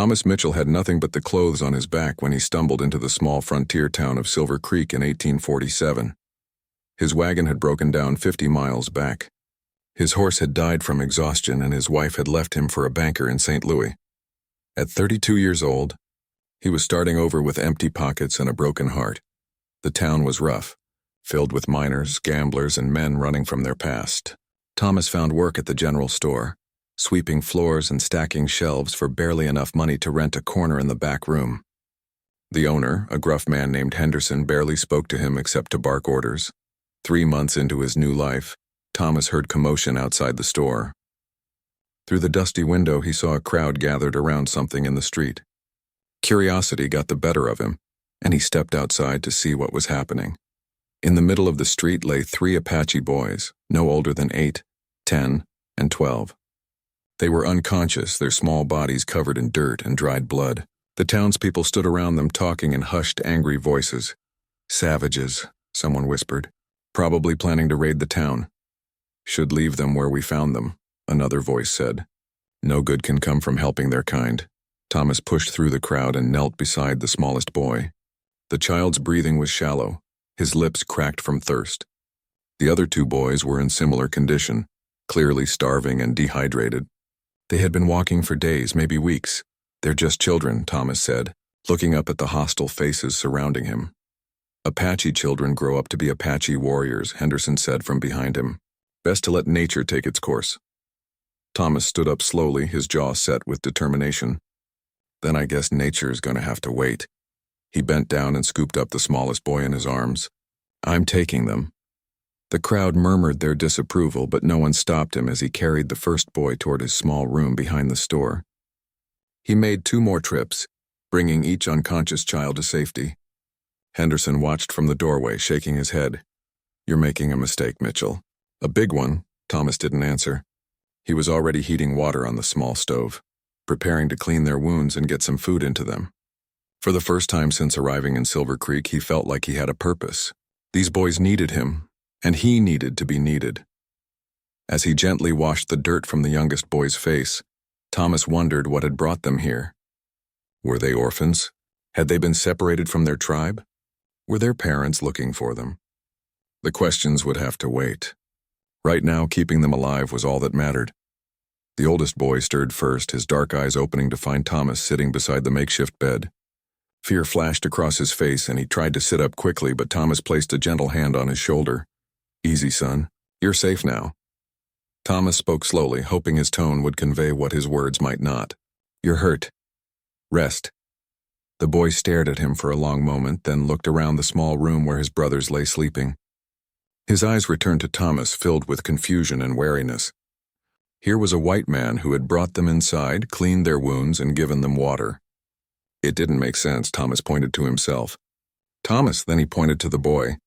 Thomas Mitchell had nothing but the clothes on his back when he stumbled into the small frontier town of Silver Creek in 1847. His wagon had broken down 50 miles back. His horse had died from exhaustion and his wife had left him for a banker in St. Louis. At 32 years old, he was starting over with empty pockets and a broken heart. The town was rough, filled with miners, gamblers, and men running from their past. Thomas found work at the general store, sweeping floors and stacking shelves for barely enough money to rent a corner in the back room. The owner, a gruff man named Henderson, barely spoke to him except to bark orders. 3 months into his new life, Thomas heard commotion outside the store. Through the dusty window, he saw a crowd gathered around something in the street. Curiosity got the better of him, and he stepped outside to see what was happening. In the middle of the street lay 3 Apache boys, no older than 8, 10, and 12. They were unconscious, their small bodies covered in dirt and dried blood. The townspeople stood around them talking in hushed, angry voices. "Savages," someone whispered, "probably planning to raid the town." "Should leave them where we found them," another voice said. "No good can come from helping their kind." Thomas pushed through the crowd and knelt beside the smallest boy. The child's breathing was shallow, his lips cracked from thirst. The other 2 boys were in similar condition, clearly starving and dehydrated. They had been walking for days, maybe weeks. "They're just children," Thomas said, looking up at the hostile faces surrounding him. "Apache children grow up to be Apache warriors," Henderson said from behind him. "Best to let nature take its course." Thomas stood up slowly, his jaw set with determination. "Then I guess nature's gonna have to wait." He bent down and scooped up the smallest boy in his arms. "I'm taking them." The crowd murmured their disapproval, but no one stopped him as he carried the first boy toward his small room behind the store. He made 2 more trips, bringing each unconscious child to safety. Henderson watched from the doorway, shaking his head. "You're making a mistake, Mitchell." "A big one," Thomas didn't answer. He was already heating water on the small stove, preparing to clean their wounds and get some food into them. For the first time since arriving in Silver Creek, he felt like he had a purpose. These boys needed him, and he needed to be needed. As he gently washed the dirt from the youngest boy's face, Thomas wondered what had brought them here. Were they orphans? Had they been separated from their tribe? Were their parents looking for them? The questions would have to wait. Right now, keeping them alive was all that mattered. The oldest boy stirred first, his dark eyes opening to find Thomas sitting beside the makeshift bed. Fear flashed across his face, and he tried to sit up quickly, but Thomas placed a gentle hand on his shoulder. "Easy, son. You're safe now." Thomas spoke slowly, hoping his tone would convey what his words might not. "You're hurt. Rest." The boy stared at him for a long moment, then looked around the small room where his brothers lay sleeping. His eyes returned to Thomas, filled with confusion and wariness. Here was a white man who had brought them inside, cleaned their wounds, and given them water. It didn't make sense, Thomas pointed to himself. "Thomas," then he pointed to the boy.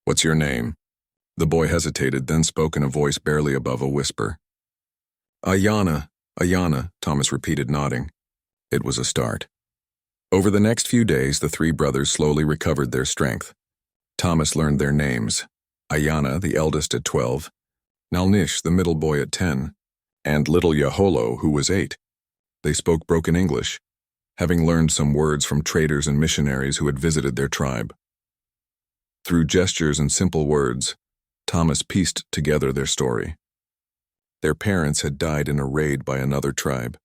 "What's your name?" The boy hesitated, then spoke in a voice barely above a whisper. "Ayana, Ayana," Thomas repeated, nodding. It was a start. Over the next few days, the 3 brothers slowly recovered their strength. Thomas learned their names. Ayana, the eldest at 12, Nalnish, the middle boy at 10, and little Yaholo, who was 8. They spoke broken English, having learned some words from traders and missionaries who had visited their tribe. Through gestures and simple words, Thomas pieced together their story. Their parents had died in a raid by another tribe.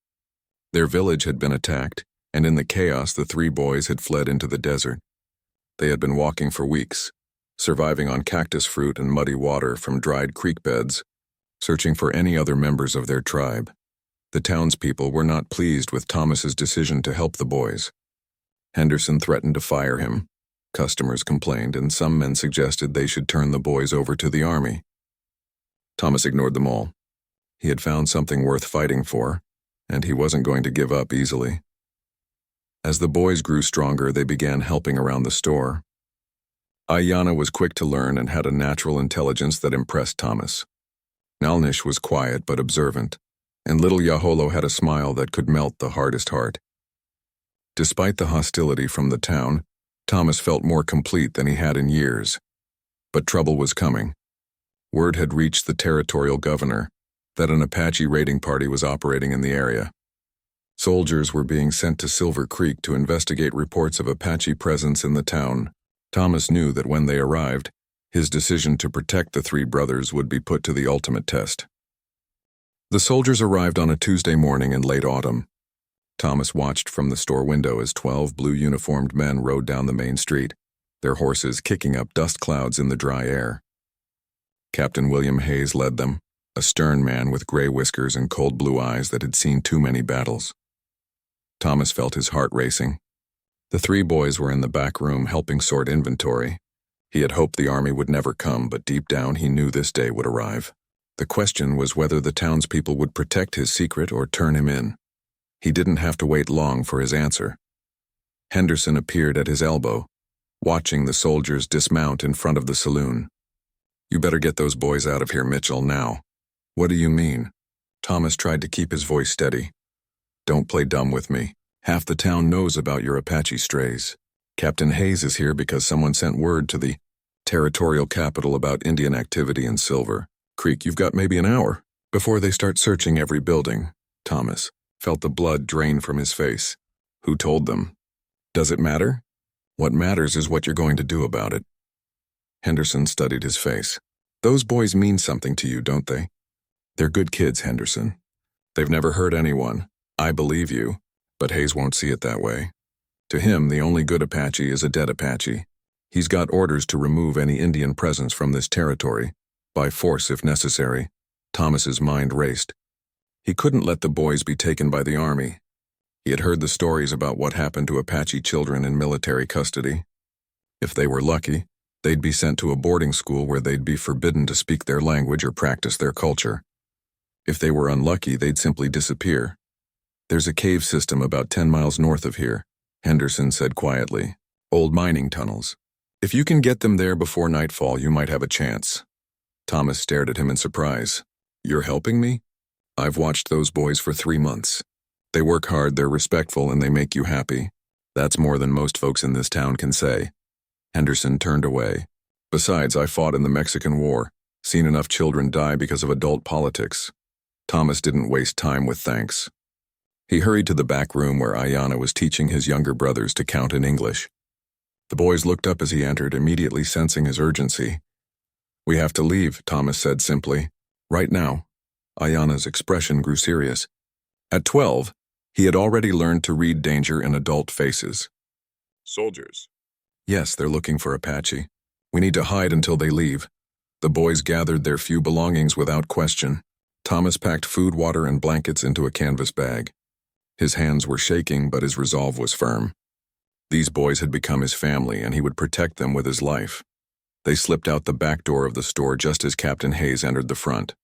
Their village had been attacked, and in the chaos the 3 boys had fled into the desert. They had been walking for weeks, surviving on cactus fruit and muddy water from dried creek beds, searching for any other members of their tribe. The townspeople were not pleased with Thomas's decision to help the boys. Henderson threatened to fire him. Customers complained, and some men suggested they should turn the boys over to the army. Thomas ignored them all. He had found something worth fighting for, and he wasn't going to give up easily. As the boys grew stronger, they began helping around the store. Ayana was quick to learn and had a natural intelligence that impressed Thomas. Nalnish was quiet but observant, and little Yaholo had a smile that could melt the hardest heart. Despite the hostility from the town, Thomas felt more complete than he had in years. But trouble was coming. Word had reached the territorial governor that an Apache raiding party was operating in the area. Soldiers were being sent to Silver Creek to investigate reports of Apache presence in the town. Thomas knew that when they arrived, his decision to protect the three brothers would be put to the ultimate test. The soldiers arrived on a Tuesday morning in late autumn. Thomas watched from the store window as 12 blue-uniformed men rode down the main street, their horses kicking up dust clouds in the dry air. Captain William Hayes led them, a stern man with gray whiskers and cold blue eyes that had seen too many battles. Thomas felt his heart racing. The three boys were in the back room helping sort inventory. He had hoped the army would never come, but deep down he knew this day would arrive. The question was whether the townspeople would protect his secret or turn him in. He didn't have to wait long for his answer. Henderson appeared at his elbow, watching the soldiers dismount in front of the saloon. "You better get those boys out of here, Mitchell, now." "What do you mean?" Thomas tried to keep his voice steady. "Don't play dumb with me. Half the town knows about your Apache strays. Captain Hayes is here because someone sent word to the territorial capital about Indian activity in Silver Creek. You've got maybe an hour before they start searching every building." Thomas felt the blood drain from his face. "Who told them? Does it matter? What matters is what you're going to do about it." Henderson studied his face. "Those boys mean something to you, don't they?" "They're good kids, Henderson. They've never hurt anyone. I believe you, but Hayes won't see it that way. To him, the only good Apache is a dead Apache. He's got orders to remove any Indian presence from this territory, by force if necessary." Thomas's mind raced. He couldn't let the boys be taken by the army. He had heard the stories about what happened to Apache children in military custody. If they were lucky, they'd be sent to a boarding school where they'd be forbidden to speak their language or practice their culture. If they were unlucky, they'd simply disappear. "There's a cave system about 10 miles north of here," Henderson said quietly. "Old mining tunnels. If you can get them there before nightfall, you might have a chance." Thomas stared at him in surprise. "You're helping me? I've watched those boys for 3 months. They work hard, they're respectful, and they make you happy. That's more than most folks in this town can say." Henderson turned away. "Besides, I fought in the Mexican War, seen enough children die because of adult politics." Thomas didn't waste time with thanks. He hurried to the back room where Ayanna was teaching his younger brothers to count in English. The boys looked up as he entered, immediately sensing his urgency. "We have to leave," Thomas said simply. "Right now." Ayanna's expression grew serious. At 12, he had already learned to read danger in adult faces. "Soldiers." "Yes, they're looking for Apache. We need to hide until they leave." The boys gathered their few belongings without question. Thomas packed food, water, and blankets into a canvas bag. His hands were shaking, but his resolve was firm. These boys had become his family, and he would protect them with his life. They slipped out the back door of the store just as Captain Hayes entered the front.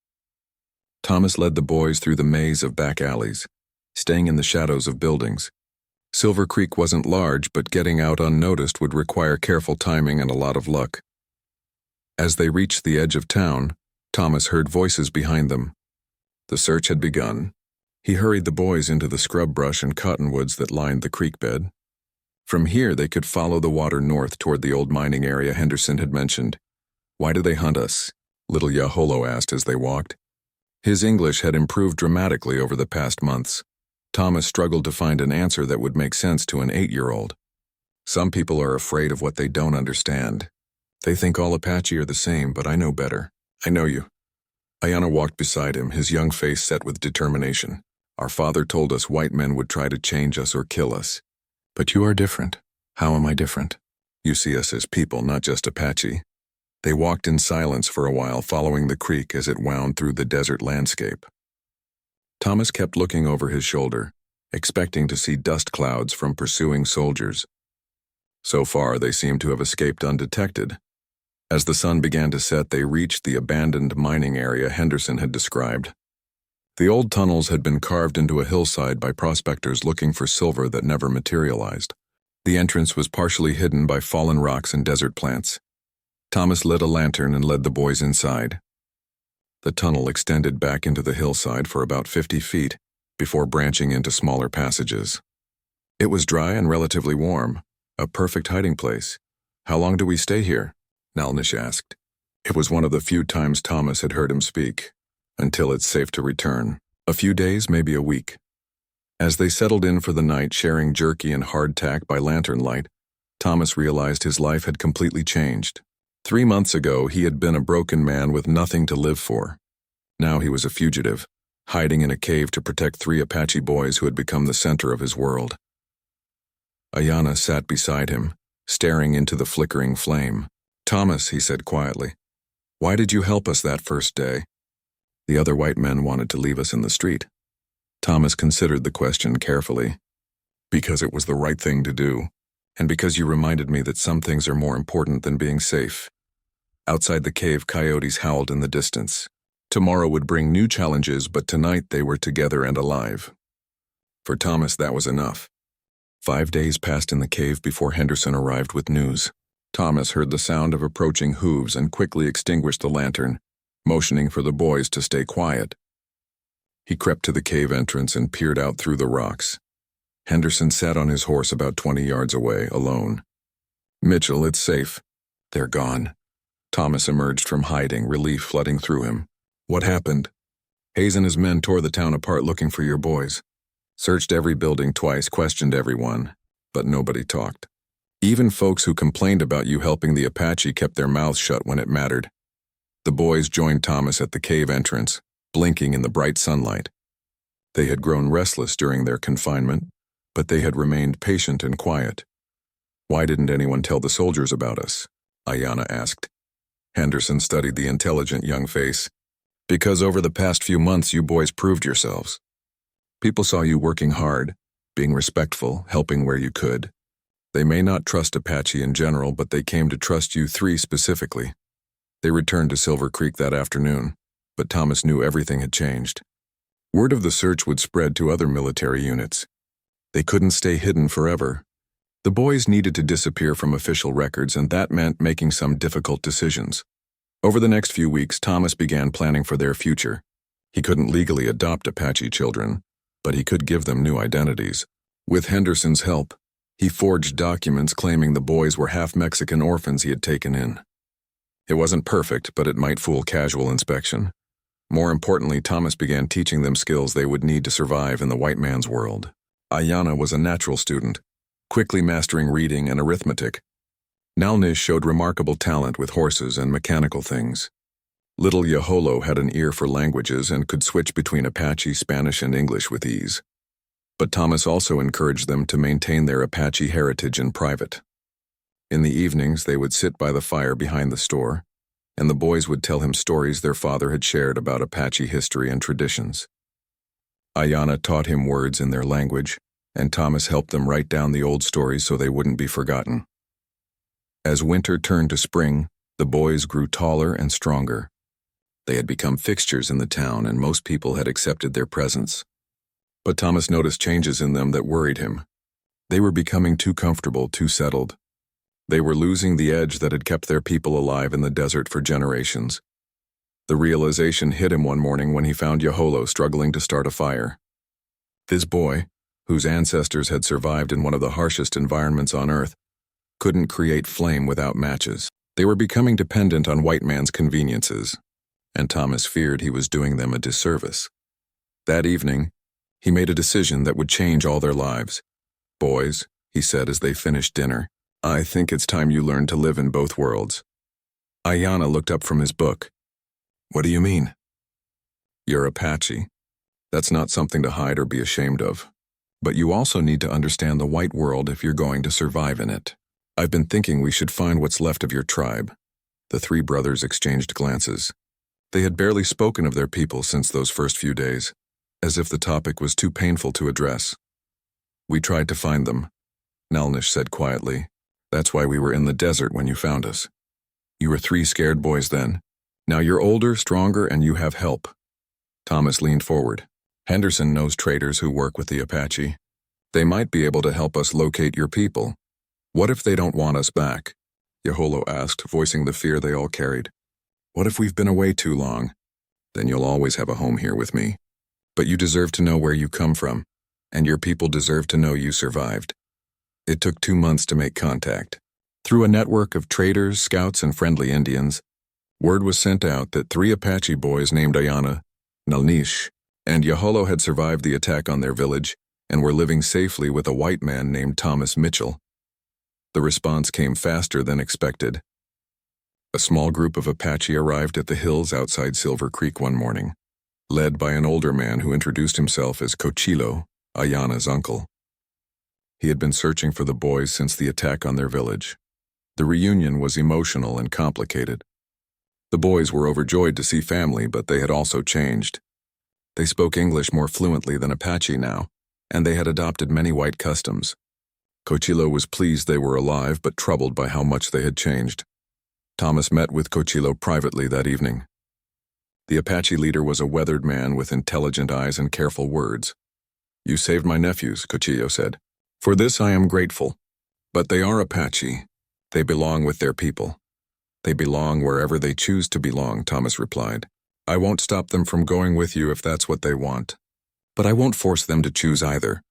Thomas led the boys through the maze of back alleys, staying in the shadows of buildings. Silver Creek wasn't large, but getting out unnoticed would require careful timing and a lot of luck. As they reached the edge of town, Thomas heard voices behind them. The search had begun. He hurried the boys into the scrub brush and cottonwoods that lined the creek bed. From here, they could follow the water north toward the old mining area Henderson had mentioned. "Why do they hunt us?" little Yaholo asked as they walked. His English had improved dramatically over the past months. Thomas struggled to find an answer that would make sense to an 8-year-old. "Some people are afraid of what they don't understand. They think all Apache are the same, but I know better. I know you." Ayanna walked beside him, his young face set with determination. "Our father told us white men would try to change us or kill us. But you are different." "How am I different?" "You see us as people, not just Apache." They walked in silence for a while, following the creek as it wound through the desert landscape. Thomas kept looking over his shoulder, expecting to see dust clouds from pursuing soldiers. So far, they seemed to have escaped undetected. As the sun began to set, they reached the abandoned mining area Henderson had described. The old tunnels had been carved into a hillside by prospectors looking for silver that never materialized. The entrance was partially hidden by fallen rocks and desert plants. Thomas lit a lantern and led the boys inside. The tunnel extended back into the hillside for about 50 feet before branching into smaller passages. It was dry and relatively warm, a perfect hiding place. "How long do we stay here?" Nalnish asked. It was one of the few times Thomas had heard him speak. "Until it's safe to return. A few days, maybe a week." As they settled in for the night, sharing jerky and hardtack by lantern light, Thomas realized his life had completely changed. 3 months ago, he had been a broken man with nothing to live for. Now he was a fugitive, hiding in a cave to protect 3 Apache boys who had become the center of his world. Ayanna sat beside him, staring into the flickering flame. "Thomas," he said quietly, "why did you help us that first day?" "The other white men wanted to leave us in the street." Thomas considered the question carefully. "Because it was the right thing to do, and because you reminded me that some things are more important than being safe." Outside the cave, coyotes howled in the distance. Tomorrow would bring new challenges, but tonight they were together and alive. For Thomas, that was enough. 5 days passed in the cave before Henderson arrived with news. Thomas heard the sound of approaching hooves and quickly extinguished the lantern, motioning for the boys to stay quiet. He crept to the cave entrance and peered out through the rocks. Henderson sat on his horse about 20 yards away, alone. "Mitchell, it's safe." "They're gone." Thomas emerged from hiding, relief flooding through him. "What happened?" "Hayes and his men tore the town apart looking for your boys. Searched every building twice, questioned everyone, but nobody talked. Even folks who complained about you helping the Apache kept their mouths shut when it mattered." The boys joined Thomas at the cave entrance, blinking in the bright sunlight. They had grown restless during their confinement, but they had remained patient and quiet. "Why didn't anyone tell the soldiers about us?" Ayanna asked. Henderson studied the intelligent young face. "Because over the past few months you boys proved yourselves. People saw you working hard, being respectful, helping where you could. They may not trust Apache in general, but they came to trust you 3 specifically." They returned to Silver Creek that afternoon, but Thomas knew everything had changed. Word of the search would spread to other military units. They couldn't stay hidden forever. The boys needed to disappear from official records, and that meant making some difficult decisions. Over the next few weeks, Thomas began planning for their future. He couldn't legally adopt Apache children, but he could give them new identities. With Henderson's help, he forged documents claiming the boys were half Mexican orphans he had taken in. It wasn't perfect, but it might fool casual inspection. More importantly, Thomas began teaching them skills they would need to survive in the white man's world. Ayanna was a natural student, quickly mastering reading and arithmetic. Noose showed remarkable talent with horses and mechanical things. Little Yaholo had an ear for languages and could switch between Apache, Spanish, and English with ease. But Thomas also encouraged them to maintain their Apache heritage in private. In the evenings, they would sit by the fire behind the store, and the boys would tell him stories their father had shared about Apache history and traditions. Ayanna taught him words in their language, and Thomas helped them write down the old stories so they wouldn't be forgotten. As winter turned to spring, the boys grew taller and stronger. They had become fixtures in the town, and most people had accepted their presence. But Thomas noticed changes in them that worried him. They were becoming too comfortable, too settled. They were losing the edge that had kept their people alive in the desert for generations. The realization hit him one morning when he found Yaholo struggling to start a fire. This boy, whose ancestors had survived in one of the harshest environments on Earth, couldn't create flame without matches. They were becoming dependent on white man's conveniences, and Thomas feared he was doing them a disservice. That evening, he made a decision that would change all their lives. "Boys," he said as they finished dinner, "I think it's time you learned to live in both worlds." Ayanna looked up from his book. "What do you mean?" "You're Apache. That's not something to hide or be ashamed of. But you also need to understand the white world if you're going to survive in it. I've been thinking we should find what's left of your tribe." The 3 brothers exchanged glances. They had barely spoken of their people since those first few days, as if the topic was too painful to address. "We tried to find them," Noose said quietly. "That's why we were in the desert when you found us. You were 3 scared boys then. Now you're older, stronger, and you have help." Thomas leaned forward. "Henderson knows traders who work with the Apache. They might be able to help us locate your people." "What if they don't want us back?" Yaholo asked, voicing the fear they all carried. "What if we've been away too long?" "Then you'll always have a home here with me. But you deserve to know where you come from, and your people deserve to know you survived." It took 2 months to make contact. Through a network of traders, scouts, and friendly Indians, word was sent out that 3 Apache boys named Ayanna, Noose, and Yaholo had survived the attack on their village and were living safely with a white man named Thomas Mitchell. The response came faster than expected. A small group of Apache arrived at the hills outside Silver Creek one morning, led by an older man who introduced himself as Cochilo, Ayana's uncle. He had been searching for the boys since the attack on their village. The reunion was emotional and complicated. The boys were overjoyed to see family, but they had also changed. They spoke English more fluently than Apache now, and they had adopted many white customs. Cochilo was pleased they were alive, but troubled by how much they had changed. Thomas met with Cochilo privately that evening. The Apache leader was a weathered man with intelligent eyes and careful words. "You saved my nephews," Cochilo said. "For this I am grateful. But they are Apache. They belong with their people." "They belong wherever they choose to belong," Thomas replied. "I won't stop them from going with you if that's what they want. But I won't force them to choose either."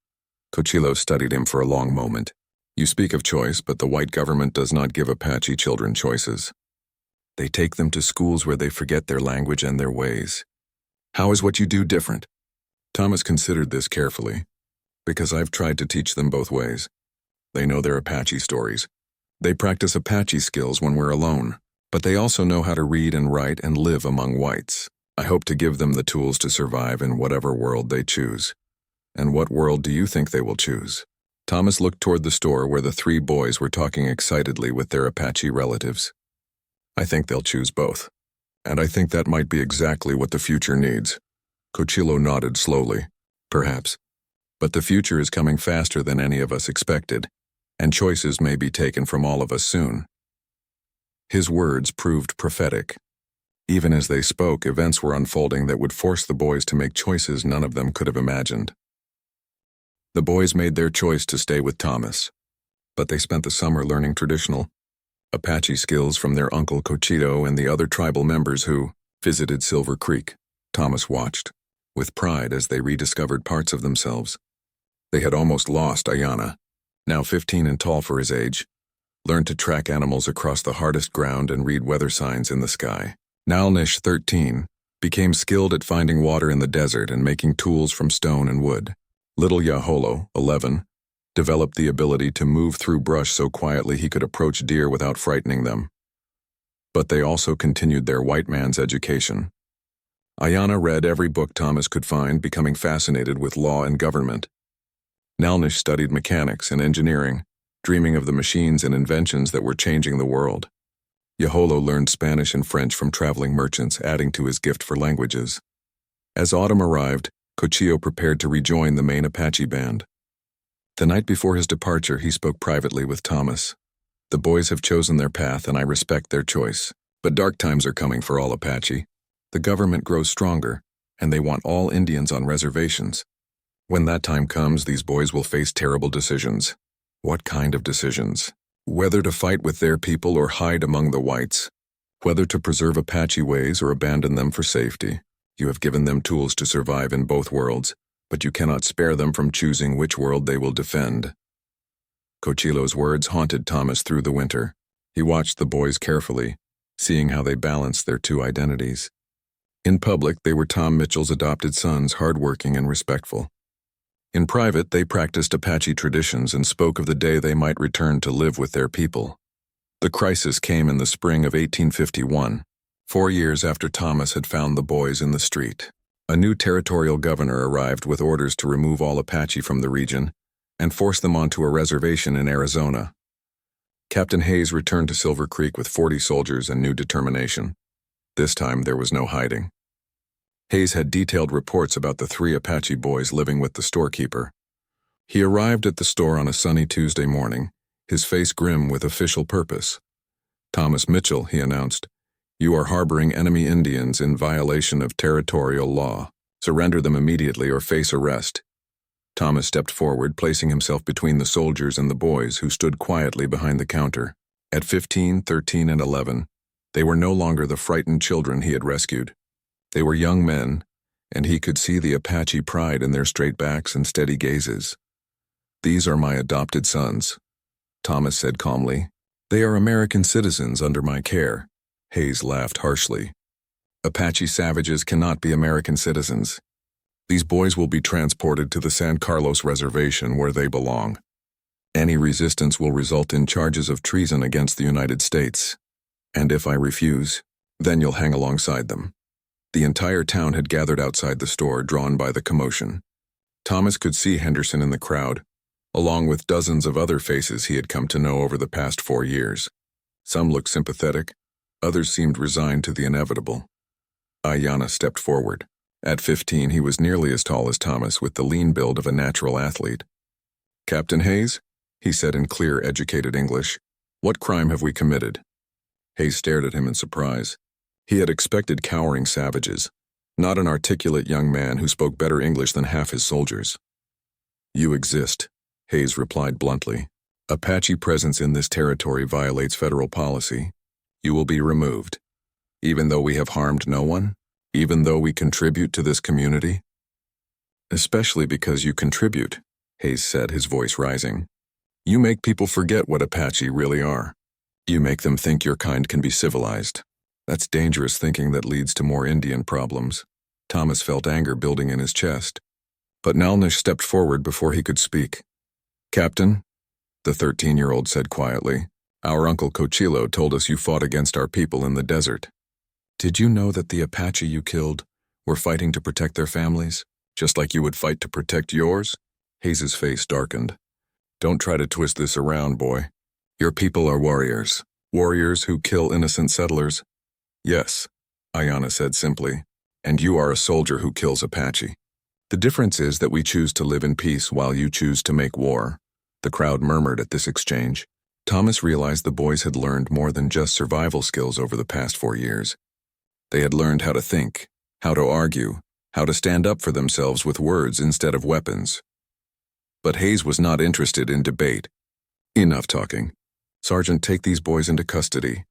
Cochilo studied him for a long moment. "You speak of choice, but the white government does not give Apache children choices. They take them to schools where they forget their language and their ways. How is what you do different?" Thomas considered this carefully. "Because I've tried to teach them both ways. They know their Apache stories. They practice Apache skills when we're alone, but they also know how to read and write and live among whites. I hope to give them the tools to survive in whatever world they choose." "And what world do you think they will choose?" Thomas looked toward the store where the three boys were talking excitedly with their Apache relatives. "I think they'll choose both. And I think that might be exactly what the future needs." Cochilo nodded slowly. "Perhaps. But the future is coming faster than any of us expected, and choices may be taken from all of us soon." His words proved prophetic. Even as they spoke, events were unfolding that would force the boys to make choices none of them could have imagined. The boys made their choice to stay with Thomas, but they spent the summer learning traditional Apache skills from their uncle Cochito and the other tribal members who visited Silver Creek. Thomas watched, with pride as they rediscovered parts of themselves. They had almost lost Ayana, now 15 and tall for his age, learned to track animals across the hardest ground and read weather signs in the sky. Nalnish, 13, became skilled at finding water in the desert and making tools from stone and wood. Little Yaholo, 11, developed the ability to move through brush so quietly he could approach deer without frightening them. But they also continued their white man's education. Ayana read every book Thomas could find, becoming fascinated with law and government. Nalnish studied mechanics and engineering, dreaming of the machines and inventions that were changing the world. Yaholo learned Spanish and French from traveling merchants, adding to his gift for languages. As autumn arrived, Cochilo prepared to rejoin the main Apache band. The night before his departure, he spoke privately with Thomas. "The boys have chosen their path, and I respect their choice. But dark times are coming for all Apache. The government grows stronger, and they want all Indians on reservations. When that time comes, these boys will face terrible decisions." "What kind of decisions?" "Whether to fight with their people or hide among the whites. Whether to preserve Apache ways or abandon them for safety. You have given them tools to survive in both worlds, but you cannot spare them from choosing which world they will defend." Cochilo's words haunted Thomas through the winter. He watched the boys carefully, seeing how they balanced their two identities. In public, they were Tom Mitchell's adopted sons, hardworking and respectful. In private, they practiced Apache traditions and spoke of the day they might return to live with their people. The crisis came in the spring of 1851, 4 years after Thomas had found the boys in the street. A new territorial governor arrived with orders to remove all Apache from the region and force them onto a reservation in Arizona. Captain Hayes returned to Silver Creek with 40 soldiers and new determination. This time there was no hiding. Hayes had detailed reports about the 3 Apache boys living with the storekeeper. He arrived at the store on a sunny Tuesday morning, his face grim with official purpose. "Thomas Mitchell," he announced, "you are harboring enemy Indians in violation of territorial law. Surrender them immediately or face arrest." Thomas stepped forward, placing himself between the soldiers and the boys who stood quietly behind the counter. At 15, 13, and 11, they were no longer the frightened children he had rescued. They were young men, and he could see the Apache pride in their straight backs and steady gazes. "These are my adopted sons," Thomas said calmly. "They are American citizens under my care." Hayes laughed harshly. "Apache savages cannot be American citizens. These boys will be transported to the San Carlos reservation where they belong. Any resistance will result in charges of treason against the United States. And if I refuse, then you'll hang alongside them." The entire town had gathered outside the store, drawn by the commotion. Thomas could see Henderson in the crowd, along with dozens of other faces he had come to know over the past 4 years. Some looked sympathetic, others seemed resigned to the inevitable. Ayanna stepped forward. At 15, he was nearly as tall as Thomas, with the lean build of a natural athlete. "Captain Hayes," he said in clear, educated English, "what crime have we committed?" Hayes stared at him in surprise. He had expected cowering savages, not an articulate young man who spoke better English than half his soldiers. "You exist," Hayes replied bluntly. "Apache presence in this territory violates federal policy. You will be removed. Even though we have harmed no one? Even though we contribute to this community?" "Especially because you contribute," Hayes said, his voice rising. "You make people forget what Apache really are. You make them think your kind can be civilized. That's dangerous thinking that leads to more Indian problems." Thomas felt anger building in his chest. But Nalnish stepped forward before he could speak. "Captain," the 13-year-old said quietly, "our uncle Cochilo told us you fought against our people in the desert. Did you know that the Apache you killed were fighting to protect their families, just like you would fight to protect yours?" Hayes's face darkened. "Don't try to twist this around, boy. Your people are warriors. Warriors who kill innocent settlers." "Yes," Ayanna said simply, "and you are a soldier who kills Apache. The difference is that we choose to live in peace while you choose to make war." The crowd murmured at this exchange. Thomas realized the boys had learned more than just survival skills over the past 4 years. They had learned how to think, how to argue, how to stand up for themselves with words instead of weapons. But Hayes was not interested in debate. "Enough talking. Sergeant, take these boys into custody."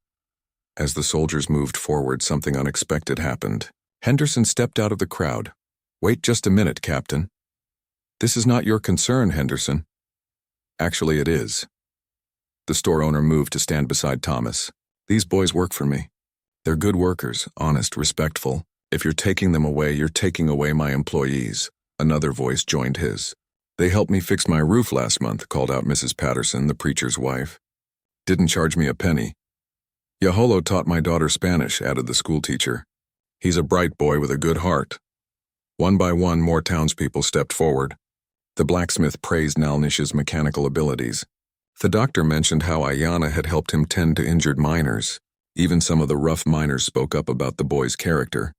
As the soldiers moved forward, something unexpected happened. Henderson stepped out of the crowd. "Wait just a minute, Captain." "This is not your concern, Henderson." "Actually, it is." The store owner moved to stand beside Thomas. "These boys work for me. They're good workers, honest, respectful. If you're taking them away, you're taking away my employees." Another voice joined his. "They helped me fix my roof last month," called out Mrs. Patterson, the preacher's wife. "Didn't charge me a penny." "Yaholo taught my daughter Spanish," added the schoolteacher. "He's a bright boy with a good heart." One by one, more townspeople stepped forward. The blacksmith praised Nalnish's mechanical abilities. The doctor mentioned how Ayanna had helped him tend to injured miners. Even some of the rough miners spoke up about the boy's character.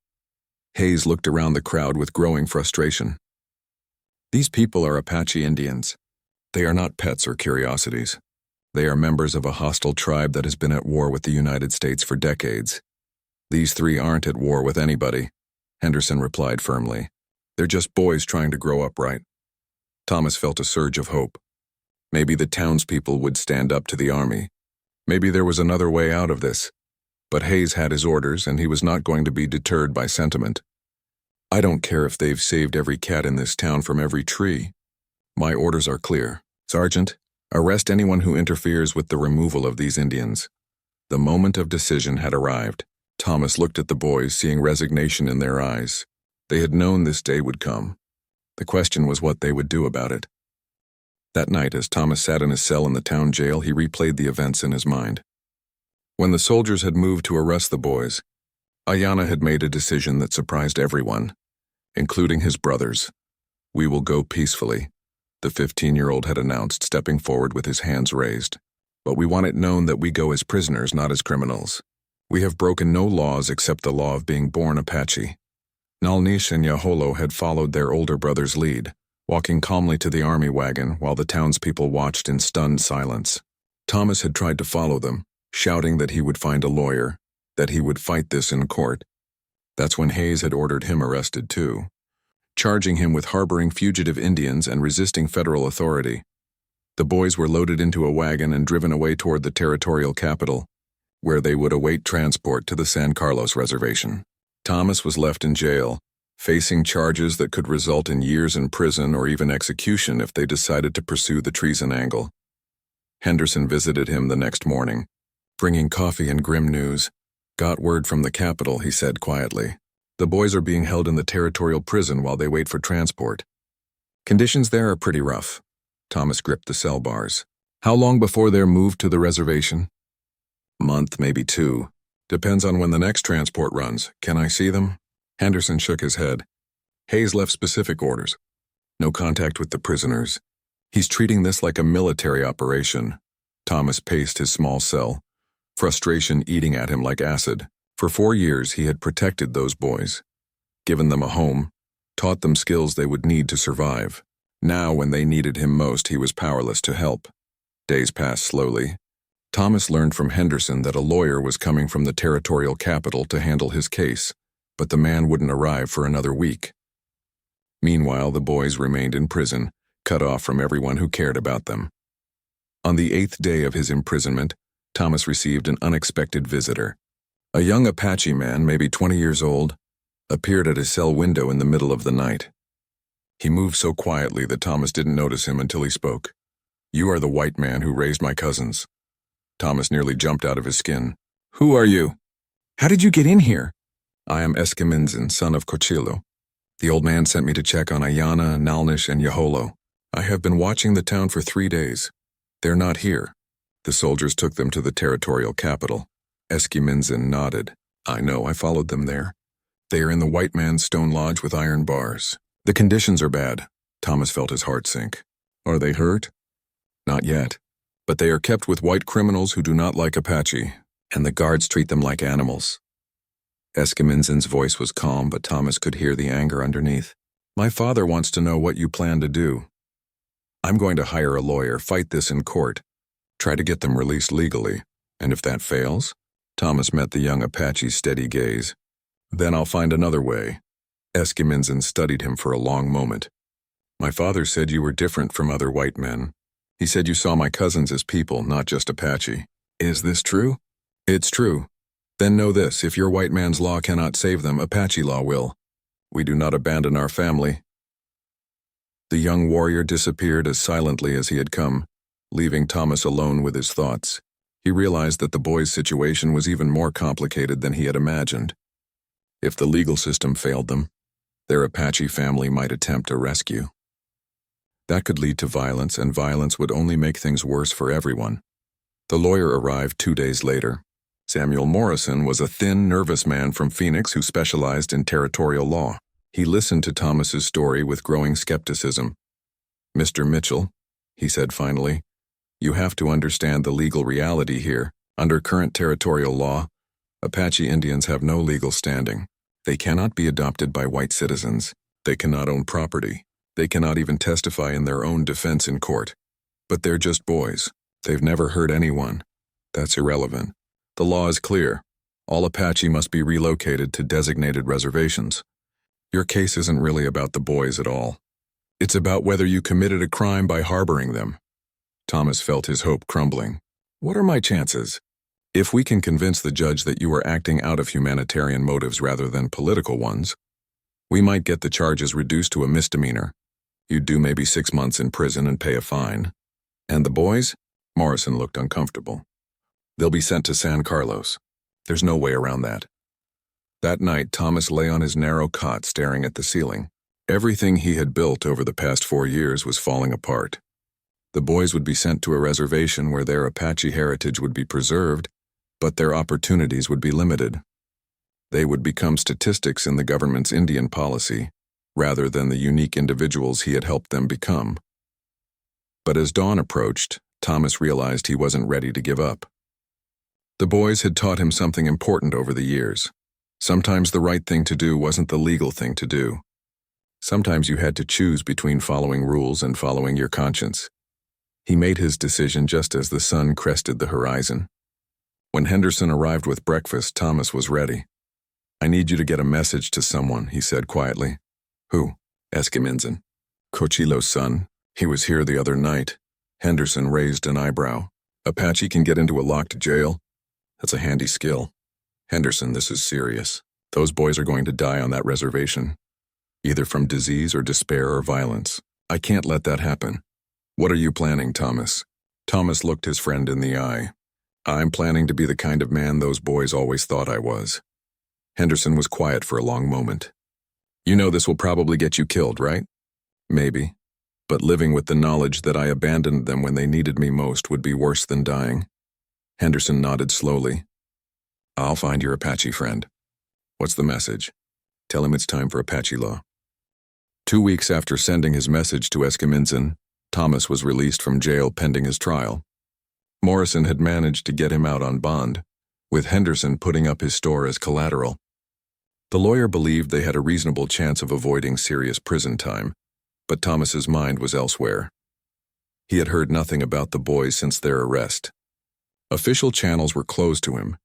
Hayes looked around the crowd with growing frustration. "These people are Apache Indians. They are not pets or curiosities. They are members of a hostile tribe that has been at war with the United States for decades. These 3 aren't at war with anybody," Henderson replied firmly. "They're just boys trying to grow up right." Thomas felt a surge of hope. Maybe the townspeople would stand up to the army. Maybe there was another way out of this. But Hayes had his orders, and he was not going to be deterred by sentiment. "I don't care if they've saved every cat in this town from every tree. My orders are clear. Sergeant, arrest anyone who interferes with the removal of these Indians." The moment of decision had arrived. Thomas looked at the boys, seeing resignation in their eyes. They had known this day would come. The question was what they would do about it. That night, as Thomas sat in his cell in the town jail, he replayed the events in his mind. When the soldiers had moved to arrest the boys, Ayanna had made a decision that surprised everyone, including his brothers. "We will go peacefully," the 15-year-old had announced, stepping forward with his hands raised. "But we want it known that we go as prisoners, not as criminals. We have broken no laws except the law of being born Apache." Nalnish and Yaholo had followed their older brother's lead, walking calmly to the army wagon while the townspeople watched in stunned silence. Thomas had tried to follow them, shouting that he would find a lawyer, that he would fight this in court. That's when Hayes had ordered him arrested too, charging him with harboring fugitive Indians and resisting federal authority. The boys were loaded into a wagon and driven away toward the territorial capital, where they would await transport to the San Carlos reservation. Thomas was left in jail, facing charges that could result in years in prison or even execution if they decided to pursue the treason angle. Henderson visited him the next morning, bringing coffee and grim news. "Got word from the capital," he said quietly. The boys are being held in the territorial prison while they wait for transport. Conditions there are pretty rough. Thomas gripped the cell bars. How long before they're moved to the reservation? Month, maybe 2. Depends on when the next transport runs. Can I see them? Henderson shook his head. Hayes left specific orders. No contact with the prisoners. He's treating this like a military operation. Thomas paced his small cell, frustration eating at him like acid. For 4 years, he had protected those boys, given them a home, taught them skills they would need to survive. Now, when they needed him most, he was powerless to help. Days passed slowly. Thomas learned from Henderson that a lawyer was coming from the territorial capital to handle his case, but the man wouldn't arrive for another week. Meanwhile, the boys remained in prison, cut off from everyone who cared about them. On the 8th day of his imprisonment, Thomas received an unexpected visitor. A young Apache man, maybe 20 years old, appeared at his cell window in the middle of the night. He moved so quietly that Thomas didn't notice him until he spoke. "You are the white man who raised my cousins." Thomas nearly jumped out of his skin. "Who are you? How did you get in here?" "I am Eskiminzin, son of Cochilo. The old man sent me to check on Ayana, Nalnish, and Yaholo. I have been watching the town for 3 days. They're not here." The soldiers took them to the territorial capital. Eskiminzin nodded. "I know, I followed them there. They are in the white man's stone lodge with iron bars. The conditions are bad." Thomas felt his heart sink. "Are they hurt?" "Not yet. But they are kept with white criminals who do not like Apache, and the guards treat them like animals." Eskiminzin's voice was calm, but Thomas could hear the anger underneath. "My father wants to know what you plan to do. I'm going to hire a lawyer, fight this in court, try to get them released legally, and if that fails," Thomas met the young Apache's steady gaze, "then I'll find another way." Eskiminzin studied him for a long moment. "My father said you were different from other white men. He said you saw my cousins as people, not just Apache. Is this true?" "It's true." "Then know this, if your white man's law cannot save them, Apache law will. We do not abandon our family." The young warrior disappeared as silently as he had come, leaving Thomas alone with his thoughts. He realized that the boy's situation was even more complicated than he had imagined. If the legal system failed them, their Apache family might attempt a rescue. That could lead to violence, and violence would only make things worse for everyone. The lawyer arrived 2 days later. Samuel Morrison was a thin, nervous man from Phoenix who specialized in territorial law. He listened to Thomas's story with growing skepticism. "Mr. Mitchell," he said finally, "you have to understand the legal reality here. Under current territorial law, Apache Indians have no legal standing. They cannot be adopted by white citizens. They cannot own property. They cannot even testify in their own defense in court. But they're just boys. They've never hurt anyone. That's irrelevant. The law is clear. All Apache must be relocated to designated reservations. Your case isn't really about the boys at all. It's about whether you committed a crime by harboring them." Thomas felt his hope crumbling. "What are my chances?" "If we can convince the judge that you were acting out of humanitarian motives rather than political ones, we might get the charges reduced to a misdemeanor. You'd do maybe 6 months in prison and pay a fine. And the boys?" Morrison looked uncomfortable. "They'll be sent to San Carlos. There's no way around that." That night, Thomas lay on his narrow cot staring at the ceiling. Everything he had built over the past 4 years was falling apart. The boys would be sent to a reservation where their Apache heritage would be preserved, but their opportunities would be limited. They would become statistics in the government's Indian policy, rather than the unique individuals he had helped them become. But as dawn approached, Thomas realized he wasn't ready to give up. The boys had taught him something important over the years. Sometimes the right thing to do wasn't the legal thing to do. Sometimes you had to choose between following rules and following your conscience. He made his decision just as the sun crested the horizon. When Henderson arrived with breakfast, Thomas was ready. "I need you to get a message to someone," he said quietly. "Who?" Eskiminzin. "Cochilo's son. He was here the other night." Henderson raised an eyebrow. "Apache can get into a locked jail? That's a handy skill." "Henderson, this is serious. Those boys are going to die on that reservation, either from disease or despair or violence. I can't let that happen." "What are you planning, Thomas?" Thomas looked his friend in the eye. "I'm planning to be the kind of man those boys always thought I was. Henderson was quiet for a long moment. You know this will probably get you killed, right? Maybe. But living with the knowledge that I abandoned them when they needed me most would be worse than dying. Henderson nodded slowly. I'll find your Apache friend. What's the message? Tell him it's time for Apache law. 2 weeks after sending his message to Eskiminson, Thomas was released from jail pending his trial. Morrison had managed to get him out on bond, with Henderson putting up his store as collateral. The lawyer believed they had a reasonable chance of avoiding serious prison time, but Thomas's mind was elsewhere. He had heard nothing about the boys since their arrest. Official channels were closed to him,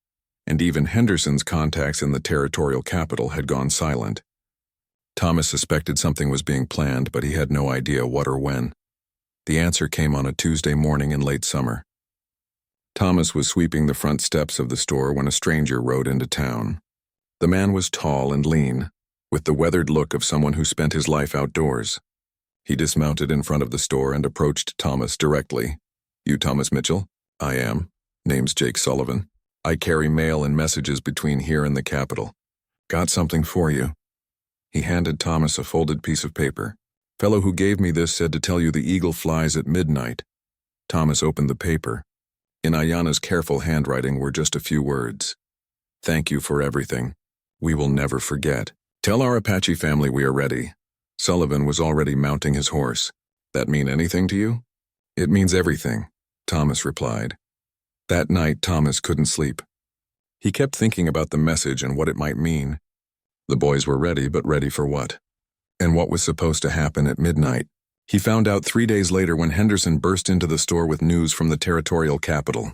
and even Henderson's contacts in the territorial capital had gone silent. Thomas suspected something was being planned, but he had no idea what or when. The answer came on a Tuesday morning in late summer. Thomas was sweeping the front steps of the store when a stranger rode into town. The man was tall and lean, with the weathered look of someone who spent his life outdoors. He dismounted in front of the store and approached Thomas directly. You Thomas Mitchell? I am. Name's Jake Sullivan. I carry mail and messages between here and the capital. Got something for you. He handed Thomas a folded piece of paper. Fellow who gave me this said to tell you the eagle flies at midnight. Thomas opened the paper. In Ayana's careful handwriting were just a few words. Thank you for everything. We will never forget. Tell our Apache family we are ready. Sullivan was already mounting his horse. That mean anything to you? It means everything, Thomas replied. That night, Thomas couldn't sleep. He kept thinking about the message and what it might mean. The boys were ready, but ready for what? And what was supposed to happen at midnight? He found out 3 days later when Henderson burst into the store with news from the territorial capital.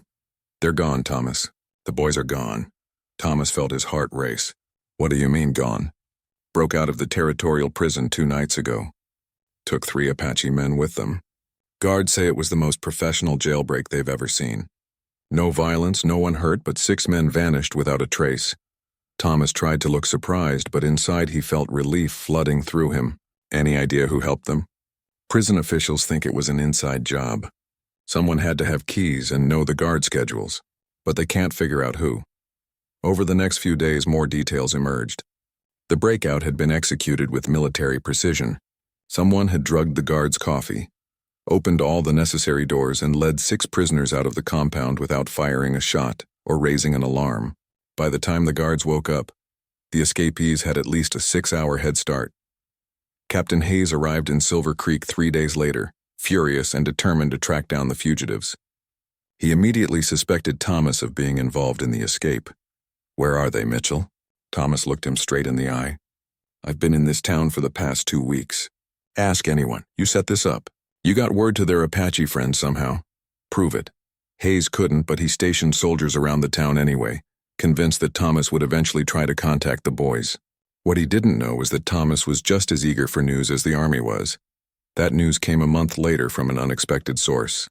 They're gone, Thomas. The boys are gone. Thomas felt his heart race. What do you mean, gone? Broke out of the territorial prison 2 nights ago. Took 3 Apache men with them. Guards say it was the most professional jailbreak they've ever seen. No violence, no one hurt, but 6 men vanished without a trace. Thomas tried to look surprised, but inside he felt relief flooding through him. Any idea who helped them? Prison officials think it was an inside job. Someone had to have keys and know the guard schedules, but they can't figure out who. Over the next few days, more details emerged. The breakout had been executed with military precision. Someone had drugged the guards' coffee, opened all the necessary doors, and led 6 prisoners out of the compound without firing a shot or raising an alarm. By the time the guards woke up, the escapees had at least a 6-hour head start. Captain Hayes arrived in Silver Creek 3 days later, furious and determined to track down the fugitives. He immediately suspected Thomas of being involved in the escape. Where are they, Mitchell? Thomas looked him straight in the eye. I've been in this town for the past 2 weeks. Ask anyone. You set this up. You got word to their Apache friends somehow. Prove it. Hayes couldn't, but he stationed soldiers around the town anyway, convinced that Thomas would eventually try to contact the boys. What he didn't know was that Thomas was just as eager for news as the army was. That news came a month later from an unexpected source.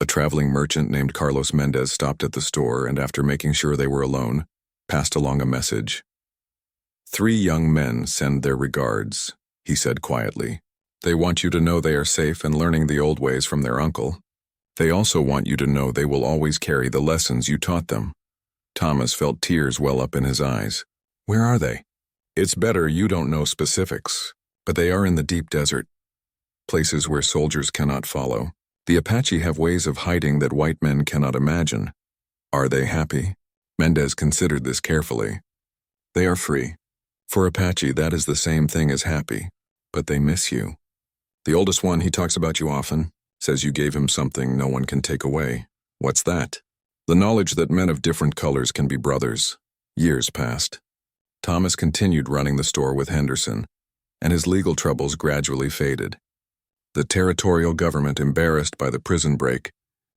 A traveling merchant named Carlos Mendez stopped at the store and, after making sure they were alone, passed along a message. 3 young men send their regards, he said quietly. They want you to know they are safe and learning the old ways from their uncle. They also want you to know they will always carry the lessons you taught them. Thomas felt tears well up in his eyes. Where are they? It's better you don't know specifics, but they are in the deep desert. Places where soldiers cannot follow. The Apache have ways of hiding that white men cannot imagine. Are they happy? Mendez considered this carefully. They are free. For Apache, that is the same thing as happy, but they miss you. The oldest one, he talks about you often, says you gave him something no one can take away. What's that? The knowledge that men of different colors can be brothers. Years passed. Thomas continued running the store with Henderson, and his legal troubles gradually faded. The territorial government, embarrassed by the prison break,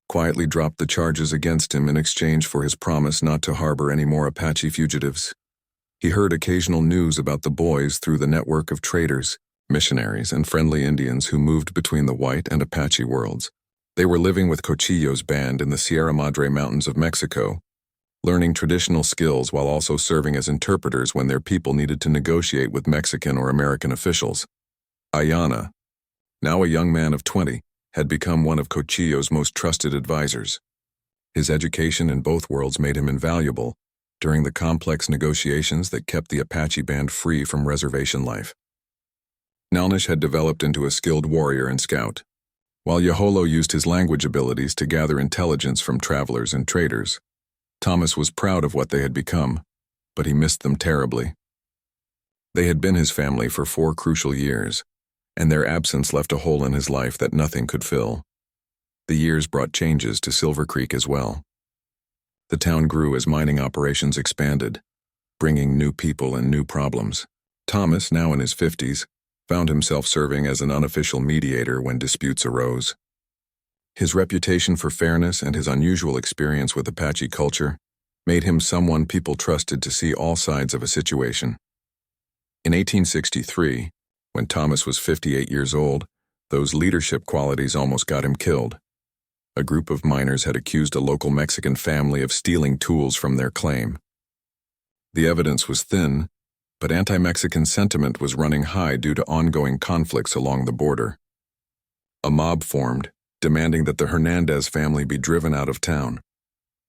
quietly dropped the charges against him in exchange for his promise not to harbor any more Apache fugitives. He heard occasional news about the boys through the network of traders, missionaries, and friendly Indians who moved between the white and Apache worlds. They were living with Cochillo's band in the Sierra Madre Mountains of Mexico, learning traditional skills while also serving as interpreters when their people needed to negotiate with Mexican or American officials. Ayana, now a young man of 20, had become one of Cochillo's most trusted advisors. His education in both worlds made him invaluable, during the complex negotiations that kept the Apache band free from reservation life. Nalnish had developed into a skilled warrior and scout, while Yaholo used his language abilities to gather intelligence from travelers and traders. Thomas was proud of what they had become, but he missed them terribly. They had been his family for 4 crucial years, and their absence left a hole in his life that nothing could fill. The years brought changes to Silver Creek as well. The town grew as mining operations expanded, bringing new people and new problems. Thomas, now in his 50s, found himself serving as an unofficial mediator when disputes arose. His reputation for fairness and his unusual experience with Apache culture made him someone people trusted to see all sides of a situation. In 1863, when Thomas was 58 years old, those leadership qualities almost got him killed. A group of miners had accused a local Mexican family of stealing tools from their claim. The evidence was thin, but anti-Mexican sentiment was running high due to ongoing conflicts along the border. A mob formed, demanding that the Hernandez family be driven out of town.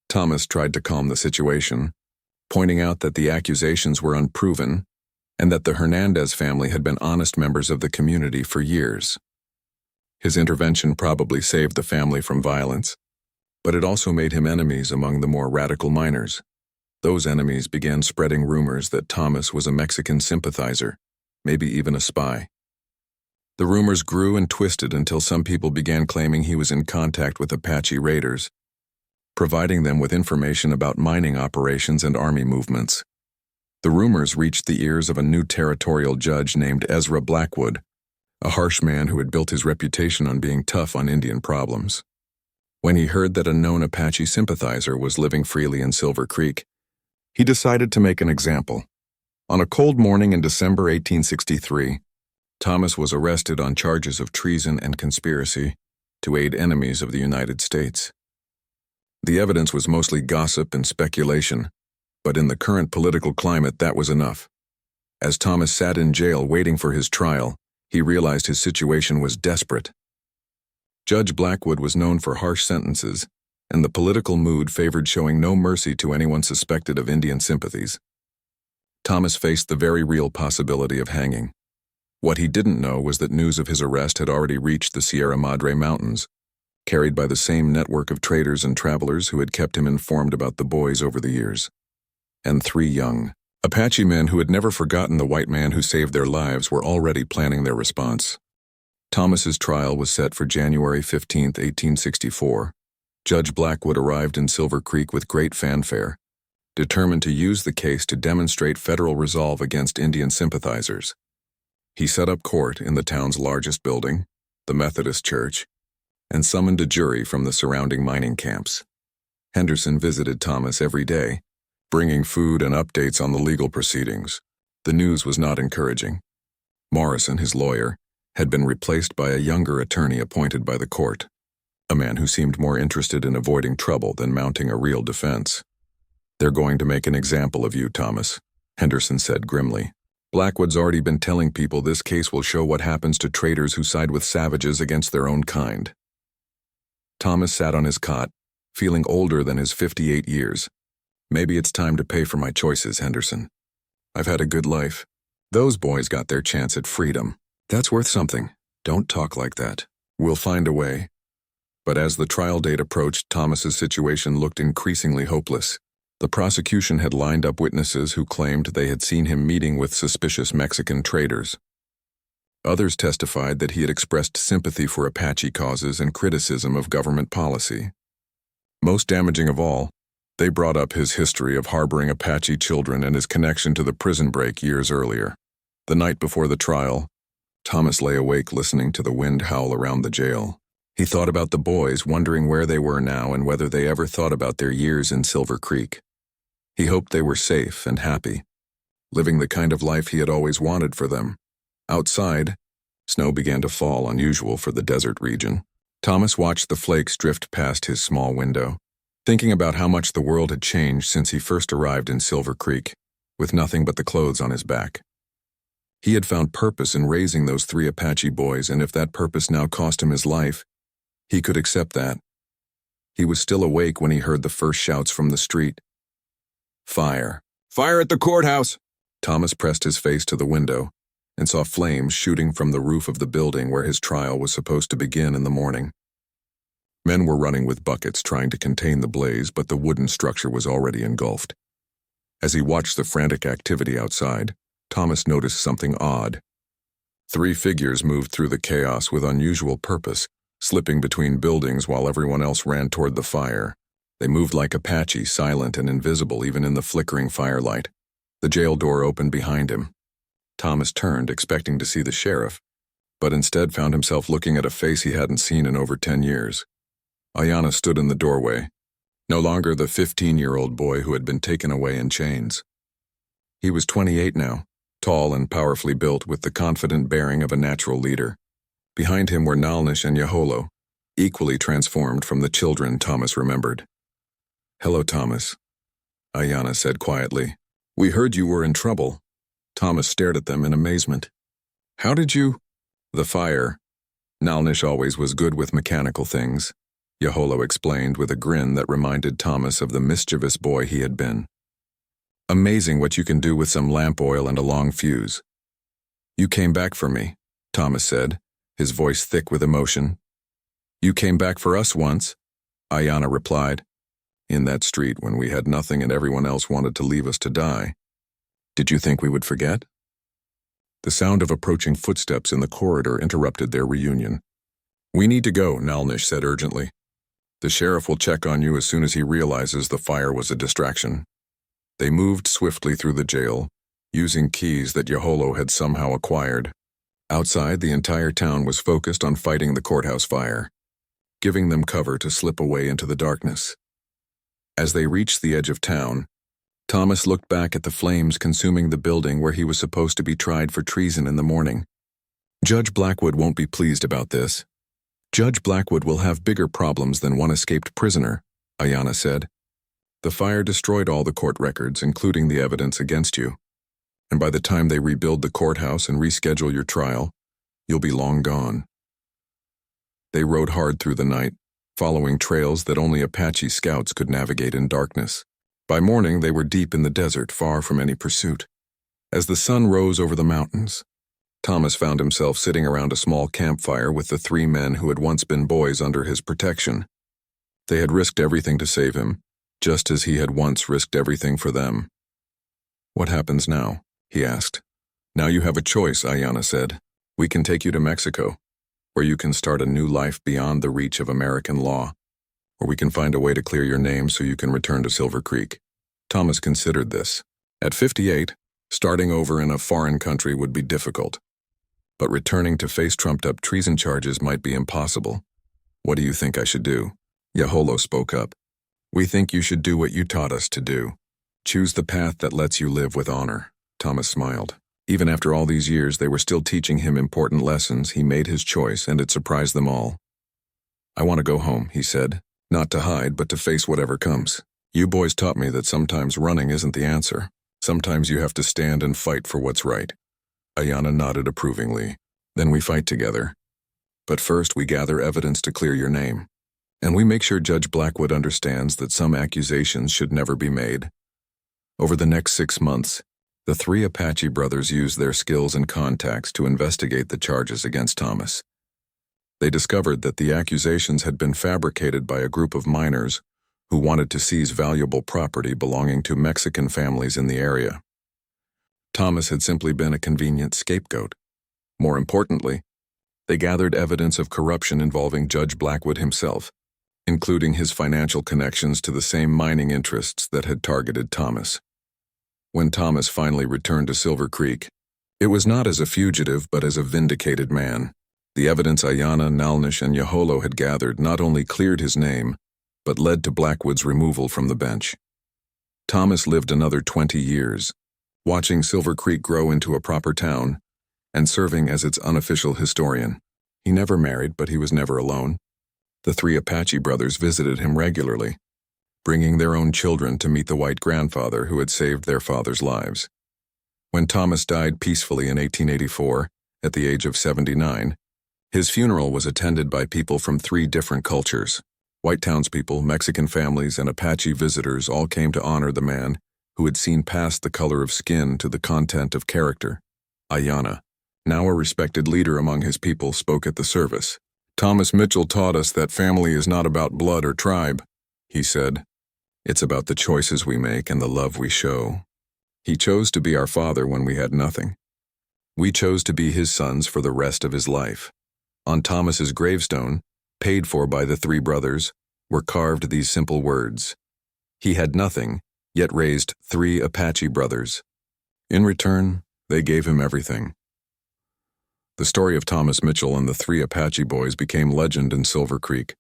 Thomas tried to calm the situation, pointing out that the accusations were unproven and that the Hernandez family had been honest members of the community for years. His intervention probably saved the family from violence, but it also made him enemies among the more radical miners. Those enemies began spreading rumors that Thomas was a Mexican sympathizer, maybe even a spy. The rumors grew and twisted until some people began claiming he was in contact with Apache raiders, providing them with information about mining operations and army movements. The rumors reached the ears of a new territorial judge named Ezra Blackwood, a harsh man who had built his reputation on being tough on Indian problems. When he heard that a known Apache sympathizer was living freely in Silver Creek, he decided to make an example. On a cold morning in December 1863, Thomas was arrested on charges of treason and conspiracy to aid enemies of the United States. The evidence was mostly gossip and speculation, but in the current political climate that was enough. As Thomas sat in jail waiting for his trial, he realized his situation was desperate. Judge Blackwood was known for harsh sentences, and the political mood favored showing no mercy to anyone suspected of Indian sympathies. Thomas faced the very real possibility of hanging. What he didn't know was that news of his arrest had already reached the Sierra Madre Mountains, carried by the same network of traders and travelers who had kept him informed about the boys over the years. And 3 young Apache men who had never forgotten the white man who saved their lives were already planning their response. Thomas's trial was set for January 15, 1864. Judge Blackwood arrived in Silver Creek with great fanfare, determined to use the case to demonstrate federal resolve against Indian sympathizers. He set up court in the town's largest building, the Methodist Church, and summoned a jury from the surrounding mining camps. Henderson visited Thomas every day, bringing food and updates on the legal proceedings. The news was not encouraging. Morrison, his lawyer, had been replaced by a younger attorney appointed by the court, a man who seemed more interested in avoiding trouble than mounting a real defense. "They're going to make an example of you, Thomas," Henderson said grimly. "Blackwood's already been telling people this case will show what happens to traitors who side with savages against their own kind." Thomas sat on his cot, feeling older than his 58 years. "Maybe it's time to pay for my choices, Henderson. I've had a good life. Those boys got their chance at freedom. That's worth something. Don't talk like that. We'll find a way." But as the trial date approached, Thomas's situation looked increasingly hopeless. The prosecution had lined up witnesses who claimed they had seen him meeting with suspicious Mexican traders. Others testified that he had expressed sympathy for Apache causes and criticism of government policy. Most damaging of all, they brought up his history of harboring Apache children and his connection to the prison break years earlier. The night before the trial, Thomas lay awake listening to the wind howl around the jail. He thought about the boys, wondering where they were now and whether they ever thought about their years in Silver Creek. He hoped they were safe and happy, living the kind of life he had always wanted for them. Outside, snow began to fall, unusual for the desert region. Thomas watched the flakes drift past his small window, thinking about how much the world had changed since he first arrived in Silver Creek, with nothing but the clothes on his back. He had found purpose in raising those 3 Apache boys, and if that purpose now cost him his life, he could accept that. He was still awake when he heard the first shouts from the street. Fire. Fire at the courthouse! Thomas pressed his face to the window and saw flames shooting from the roof of the building where his trial was supposed to begin in the morning. Men were running with buckets trying to contain the blaze, but the wooden structure was already engulfed. As he watched the frantic activity outside, Thomas noticed something odd. 3 figures moved through the chaos with unusual purpose, slipping between buildings while everyone else ran toward the fire. They moved like Apache, silent and invisible even in the flickering firelight. The jail door opened behind him. Thomas turned, expecting to see the sheriff, but instead found himself looking at a face he hadn't seen in over 10 years. Ayanna stood in the doorway, no longer the 15-year-old boy who had been taken away in chains. He was 28 now, tall and powerfully built with the confident bearing of a natural leader. Behind him were Noose and Yaholo, equally transformed from the children Thomas remembered. "Hello, Thomas," Ayanna said quietly. "We heard you were in trouble." Thomas stared at them in amazement. "How did you—" "The fire. Noose always was good with mechanical things," Yaholo explained with a grin that reminded Thomas of the mischievous boy he had been. "Amazing what you can do with some lamp oil and a long fuse." "You came back for me," Thomas said, his voice thick with emotion. "You came back for us once," Ayanna replied. "In that street when we had nothing and everyone else wanted to leave us to die. Did you think we would forget?" The sound of approaching footsteps in the corridor interrupted their reunion. "We need to go," Noose said urgently. "The sheriff will check on you as soon as he realizes the fire was a distraction." They moved swiftly through the jail, using keys that Yaholo had somehow acquired. Outside, the entire town was focused on fighting the courthouse fire, giving them cover to slip away into the darkness. As they reached the edge of town, Thomas looked back at the flames consuming the building where he was supposed to be tried for treason in the morning. "Judge Blackwood won't be pleased about this. Judge Blackwood will have bigger problems than one escaped prisoner," Ayanna said. "The fire destroyed all the court records, including the evidence against you. And by the time they rebuild the courthouse and reschedule your trial, you'll be long gone." They rode hard through the night, following trails that only Apache scouts could navigate in darkness. By morning, they were deep in the desert, far from any pursuit. As the sun rose over the mountains, Thomas found himself sitting around a small campfire with the 3 men who had once been boys under his protection. They had risked everything to save him, just as he had once risked everything for them. "What happens now?" he asked. "Now you have a choice," Ayanna said. "We can take you to Mexico, where you can start a new life beyond the reach of American law. Or we can find a way to clear your name so you can return to Silver Creek." Thomas considered this. At 58, starting over in a foreign country would be difficult. But returning to face trumped-up treason charges might be impossible. "What do you think I should do?" Yaholo spoke up. "We think you should do what you taught us to do. Choose the path that lets you live with honor." Thomas smiled. Even after all these years, they were still teaching him important lessons. He made his choice, and it surprised them all. "I want to go home," he said. "Not to hide, but to face whatever comes. You boys taught me that sometimes running isn't the answer. Sometimes you have to stand and fight for what's right." Ayanna nodded approvingly. "Then we fight together. But first we gather evidence to clear your name. And we make sure Judge Blackwood understands that some accusations should never be made." Over the next 6 months, the 3 Apache brothers used their skills and contacts to investigate the charges against Thomas. They discovered that the accusations had been fabricated by a group of miners who wanted to seize valuable property belonging to Mexican families in the area. Thomas had simply been a convenient scapegoat. More importantly, they gathered evidence of corruption involving Judge Blackwood himself, including his financial connections to the same mining interests that had targeted Thomas. When Thomas finally returned to Silver Creek, it was not as a fugitive but as a vindicated man. The evidence Ayanna, Noose, and Yaholo had gathered not only cleared his name, but led to Blackwood's removal from the bench. Thomas lived another 20 years, watching Silver Creek grow into a proper town and serving as its unofficial historian. He never married, but he was never alone. The 3 Apache brothers visited him regularly, bringing their own children to meet the white grandfather who had saved their father's lives. When Thomas died peacefully in 1884, at the age of 79, his funeral was attended by people from 3 different cultures. White townspeople, Mexican families, and Apache visitors all came to honor the man who had seen past the color of skin to the content of character. Ayanna, now a respected leader among his people, spoke at the service. "Thomas Mitchell taught us that family is not about blood or tribe," he said. "It's about the choices we make and the love we show. He chose to be our father when we had nothing. We chose to be his sons for the rest of his life." On Thomas's gravestone, paid for by the three brothers, were carved these simple words: "He had nothing, yet raised 3 Apache brothers. In return, they gave him everything." The story of Thomas Mitchell and the 3 Apache boys became legend in Silver Creek,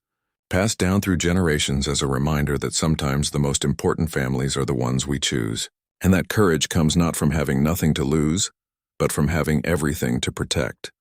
passed down through generations as a reminder that sometimes the most important families are the ones we choose, and that courage comes not from having nothing to lose, but from having everything to protect.